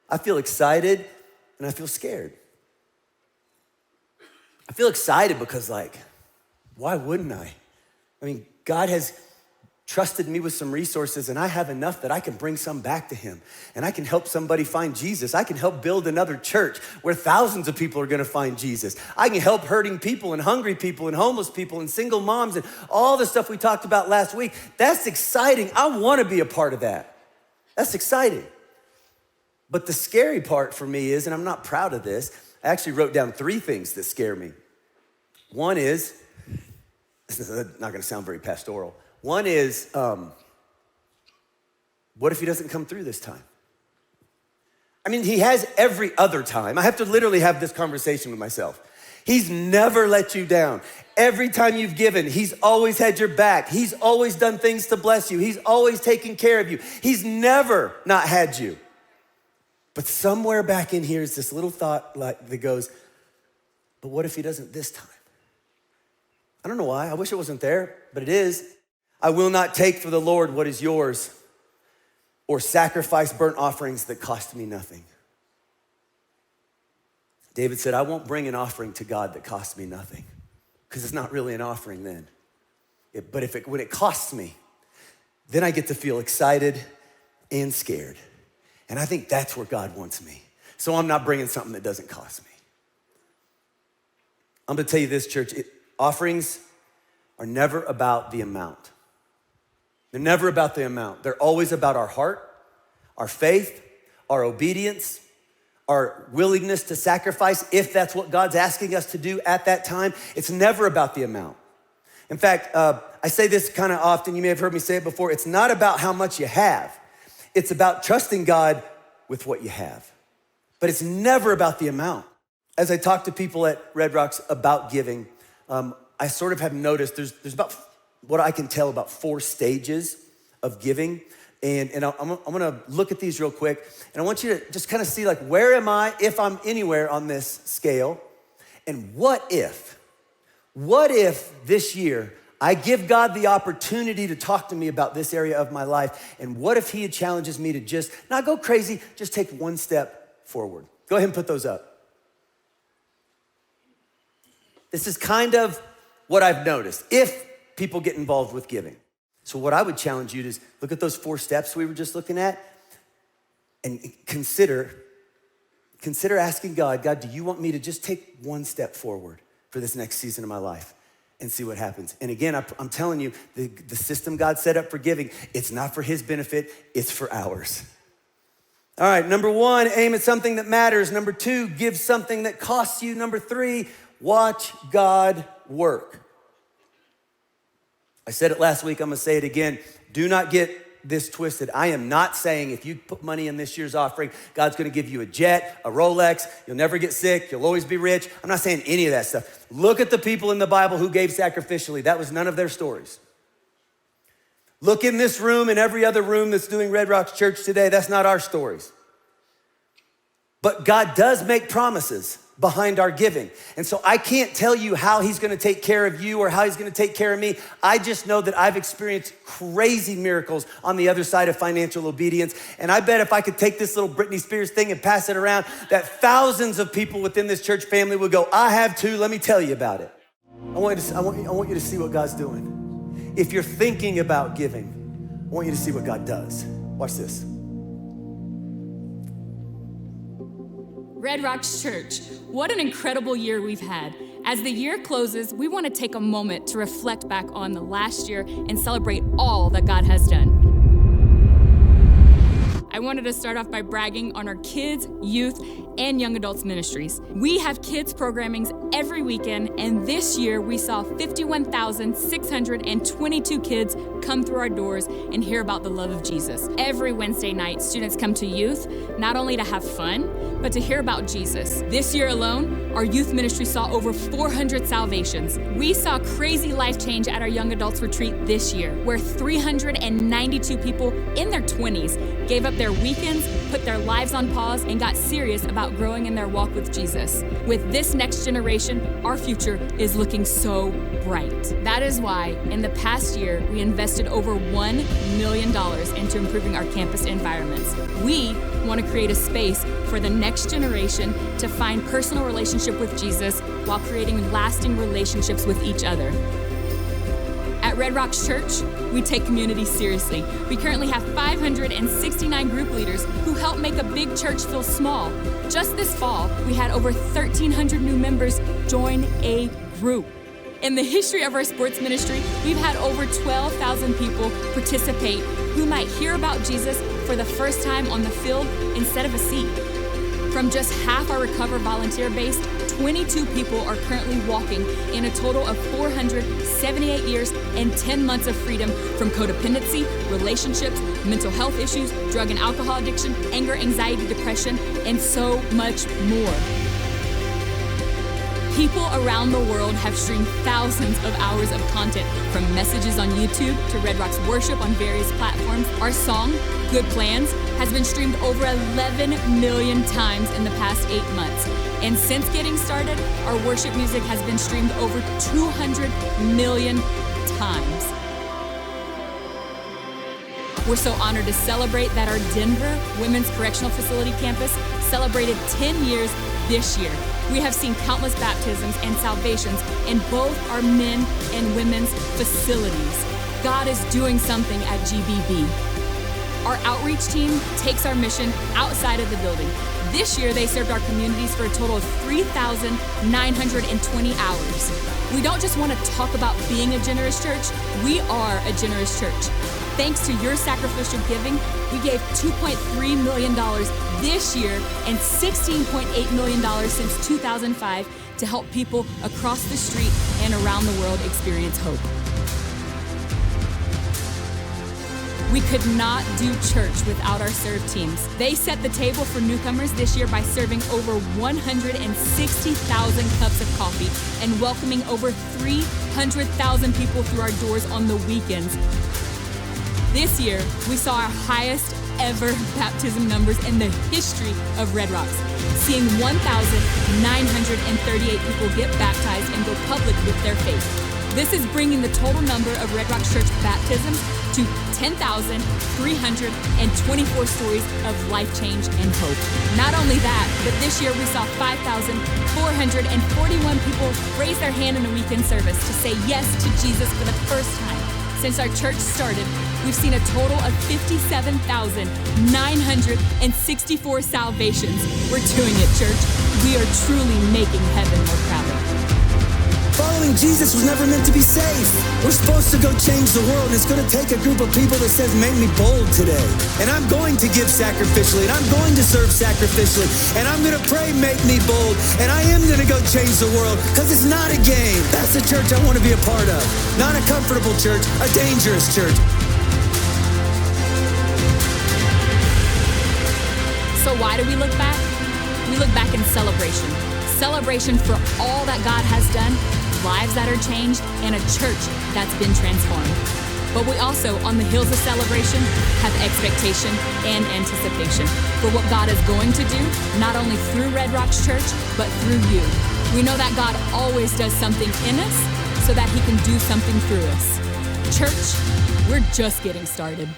I feel excited and I feel scared. I feel excited because why wouldn't I? I mean, God has trusted me with some resources and I have enough that I can bring some back to him and I can help somebody find Jesus. I can help build another church where thousands of people are gonna find Jesus. I can help hurting people and hungry people and homeless people and single moms and all the stuff we talked about last week. That's exciting. I wanna be a part of that. That's exciting. But the scary part for me is, and I'm not proud of this, I actually wrote down 3 things that scare me. One is, this is not gonna sound very pastoral. One is, what if he doesn't come through this time? I mean, he has every other time. I have to literally have this conversation with myself. He's never let you down. Every time you've given, he's always had your back. He's always done things to bless you. He's always taken care of you. He's never not had you. But somewhere back in here is this little thought that goes, but what if he doesn't this time? I don't know why. I wish it wasn't there, but it is. I will not take for the Lord what is yours or sacrifice burnt offerings that cost me nothing. David said, I won't bring an offering to God that costs me nothing because it's not really an offering then. But when it costs me, then I get to feel excited and scared. And I think that's where God wants me. So I'm not bringing something that doesn't cost me. I'm gonna tell you this, church, offerings are never about the amount. They're never about the amount. They're always about our heart, our faith, our obedience, our willingness to sacrifice if that's what God's asking us to do at that time. It's never about the amount. In fact, I say this kind of often. You may have heard me say it before. It's not about how much you have. It's about trusting God with what you have. But it's never about the amount. As I talk to people at Red Rocks about giving, I sort of have noticed there's about what I can tell about 4 stages of giving. And I'm gonna look at these real quick. And I want you to just kind of see where am I if I'm anywhere on this scale? And what if this year I give God the opportunity to talk to me about this area of my life? And what if he challenges me to just not go crazy, just take one step forward? Go ahead and put those up. This is kind of what I've noticed if people get involved with giving. So what I would challenge you to is look at those 4 steps we were just looking at and consider asking God, do you want me to just take one step forward for this next season of my life and see what happens? And again, I'm telling you, the system God set up for giving, it's not for his benefit, it's for ours. All right, number 1, aim at something that matters. Number 2, give something that costs you. Number 3, watch God work. I said it last week, I'm gonna say it again. Do not get this twisted. I am not saying if you put money in this year's offering, God's gonna give you a jet, a Rolex, you'll never get sick, you'll always be rich. I'm not saying any of that stuff. Look at the people in the Bible who gave sacrificially. That was none of their stories. Look in this room and every other room that's doing Red Rocks Church today. That's not our stories. But God does make promises behind our giving. And so I can't tell you how he's gonna take care of you or how he's gonna take care of me. I just know that I've experienced crazy miracles on the other side of financial obedience. And I bet if I could take this little Britney Spears thing and pass it around, that thousands of people within this church family would go, I have too, let me tell you about it. I want you to see what God's doing. If you're thinking about giving, I want you to see what God does. Watch this. Red Rocks Church, what an incredible year we've had. As the year closes, we want to take a moment to reflect back on the last year and celebrate all that God has done. I wanted to start off by bragging on our kids, youth, and young adults ministries. We have kids programmings every weekend, and this year we saw 51,622 kids come through our doors and hear about the love of Jesus. Every Wednesday night, students come to youth, not only to have fun, but to hear about Jesus. This year alone, our youth ministry saw over 400 salvations. We saw crazy life change at our young adults retreat this year, where 392 people in their 20s gave up their weekends, put their lives on pause, and got serious about growing in their walk with Jesus. With this next generation, our future is looking so bright. That is why, in the past year, we invested over $1 million into improving our campus environments. We want to create a space for the next generation to find personal relationship with Jesus while creating lasting relationships with each other. At Red Rocks Church, we take community seriously. We currently have 569 group leaders who help make a big church feel small. Just this fall, we had over 1,300 new members join a group. In the history of our sports ministry, we've had over 12,000 people participate who might hear about Jesus for the first time on the field instead of a seat. From just half our Recover volunteer base, 22 people are currently walking in a total of 478 years and 10 months of freedom from codependency, relationships, mental health issues, drug and alcohol addiction, anger, anxiety, depression, and so much more. People around the world have streamed thousands of hours of content, from messages on YouTube to Red Rocks worship on various platforms. Our song, Good Plans, has been streamed over 11 million times in the past 8 months. And since getting started, our worship music has been streamed over 200 million times. We're so honored to celebrate that our Denver Women's Correctional Facility campus celebrated 10 years this year. We have seen countless baptisms and salvations in both our men and women's facilities. God is doing something at GBB. Our outreach team takes our mission outside of the building. This year, they served our communities for a total of 3,920 hours. We don't just want to talk about being a generous church, we are a generous church. Thanks to your sacrificial giving, we gave $2.3 million this year and $16.8 million since 2005 to help people across the street and around the world experience hope. We could not do church without our serve teams. They set the table for newcomers this year by serving over 160,000 cups of coffee and welcoming over 300,000 people through our doors on the weekends. This year, we saw our highest ever baptism numbers in the history of Red Rocks, seeing 1,938 people get baptized and go public with their faith. This is bringing the total number of Red Rocks Church baptisms to 10,324 stories of life change and hope. Not only that, but this year we saw 5,441 people raise their hand in a weekend service to say yes to Jesus for the first time. Since our church started, we've seen a total of 57,964 salvations. We're doing it, church. We are truly making heaven more crowded. Following Jesus was never meant to be safe. We're supposed to go change the world, and it's going to take a group of people that says, make me bold today. And I'm going to give sacrificially, and I'm going to serve sacrificially, and I'm going to pray, make me bold, and I am going to go change the world, because it's not a game. That's the church I want to be a part of. Not a comfortable church, a dangerous church. So why do we look back? We look back in celebration. Celebration for all that God has done, lives that are changed, and a church that's been transformed. But we also, on the heels of celebration, have expectation and anticipation for what God is going to do, not only through Red Rocks Church, but through you. We know that God always does something in us so that he can do something through us. Church, we're just getting started.